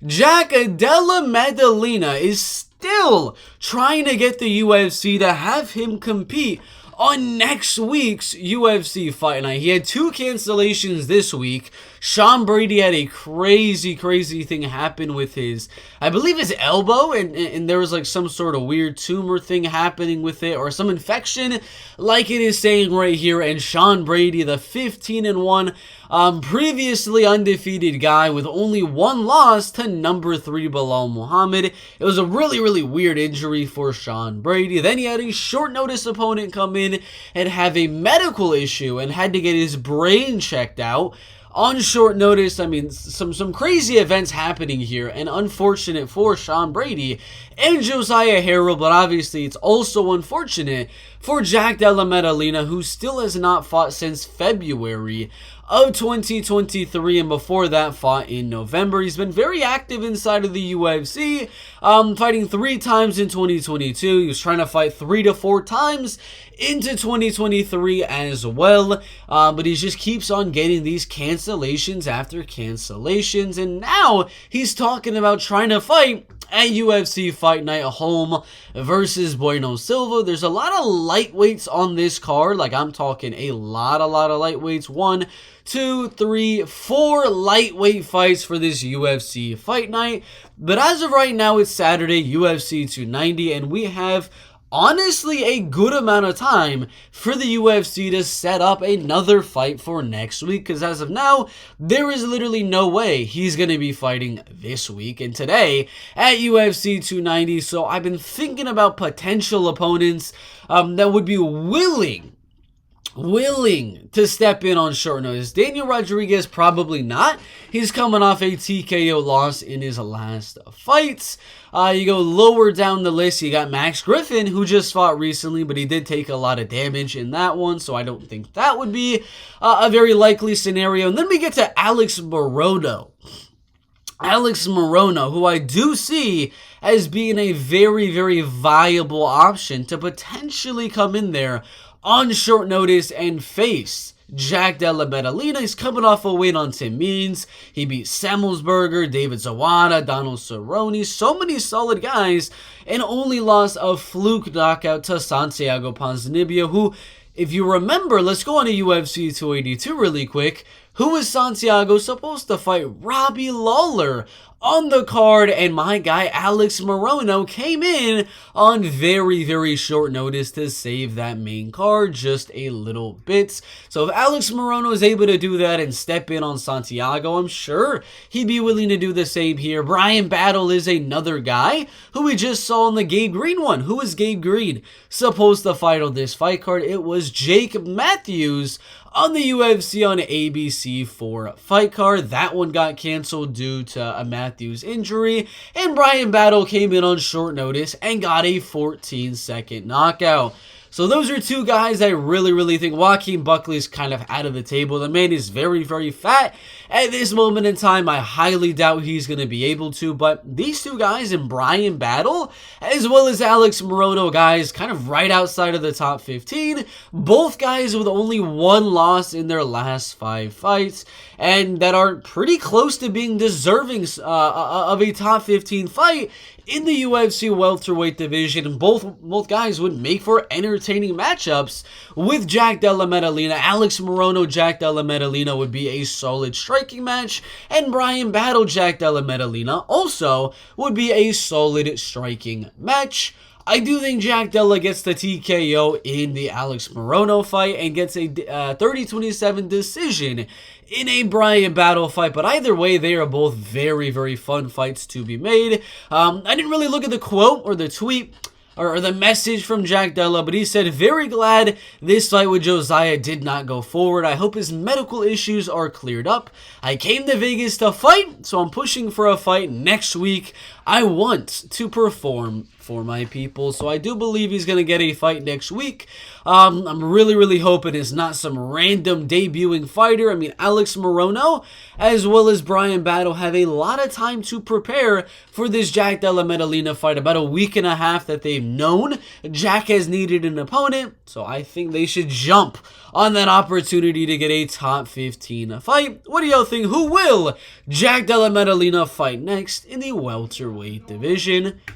Jack Della Maddalena is still trying to get the UFC to have him compete on next week's UFC Fight Night. He had 2 cancellations this week. Sean Brady had a crazy thing happen with his, I believe his elbow, and there was like some sort of weird tumor thing happening with it, or some infection, like it is saying right here. And Sean Brady, the 15-1, previously undefeated guy with only 1 loss to number 3 Belal Muhammad. It was a really weird injury for Sean Brady. Then he had a short notice opponent come in and have a medical issue and had to get his brain checked out on short notice. I mean, some crazy events happening here, and unfortunate for Sean Brady and Josiah Harrell, but obviously it's also unfortunate for Jack Della Maddalena, who still has not fought since February of 2023, and before that fought in November. He's been very active inside of the UFC, fighting 3 times in 2022. He was trying to fight 3 to 4 times into 2023 as well, but he just keeps on getting these cancellations after cancellations, and now he's talking about trying to fight at UFC Fight Night home versus Bueno Silva. There's a lot of lightweights on this card. Like, I'm talking a lot of lightweights. 1, 2, 3, 4 lightweight fights for this UFC Fight Night. But as of right now, it's Saturday, UFC 290, and we have honestly a good amount of time for the UFC to set up another fight for next week, because as of now, there is literally no way he's going to be fighting this week and today at UFC 290. So I've been thinking about potential opponents that would be willing to step in on short notice. Daniel Rodriguez, probably not. He's coming off a TKO loss in his last fights. You go lower down the list, you got Max Griffin, who just fought recently, but he did take a lot of damage in that one, so I don't think that would be a very likely scenario. And then we get to Alex Morono. Alex Morono, who I do see as being a very viable option to potentially come in there on short notice and face Jack Della Maddalena. He's coming off a win on Tim Means. He beat Semmelsberger, David Zawada, Donald Cerrone, so many solid guys, and only lost a fluke knockout to Santiago Ponzinibbio, who, if you remember, let's go on to UFC 282 really quick. Who is Santiago supposed to fight? Robbie Lawler on the card, and my guy Alex Morono came in on very short notice to save that main card just a little bit. So if Alex Morono is able to do that and step in on Santiago, I'm sure he'd be willing to do the same here. Bryan Battle is another guy who we just saw on the Gabe Green one. Who is Gabe Green supposed to fight on this fight card? It was Jake Matthews on the UFC on ABC 4 fight card. That one got canceled due to a Matthews injury, and Bryan Battle came in on short notice and got a 14-second knockout. So those are 2 guys I really think. Joaquin Buckley's kind of out of the table. The man is very fat at this moment in time. I highly doubt he's going to be able to, but these 2 guys in Bryan Battle, as well as Alex Morono, guys kind of right outside of the top 15. Both guys with only 1 loss in their last 5 fights, and that are pretty close to being deserving of a top 15 fight in the UFC welterweight division. Both guys would make for entertaining matchups with Jack Della Maddalena. Alex Morono, Jack Della Maddalena would be a solid striking match, and Bryan Battle, Jack Della Maddalena also would be a solid striking match. I do think Jack Della gets the TKO in the Alex Morono fight and gets a 30-27 decision in a Bryan Battle fight, but either way, they are both very fun fights to be made. I didn't really look at the quote or the tweet or the message from Jack Della, but he said, "Very glad this fight with Josiah did not go forward. I hope his medical issues are cleared up. I came to Vegas to fight, so I'm pushing for a fight next week. I want to perform for my people. So I do believe he's going to get a fight next week. I'm really hoping it's not some random debuting fighter. I mean, Alex Morono as well as Bryan Battle have a lot of time to prepare for this Jack Della Maddalena fight. About a week and a half that they've known Jack has needed an opponent. So I think they should jump on that opportunity to get a top 15 fight. What do y'all think? Who will Jack Della Maddalena fight next in the welterweight division?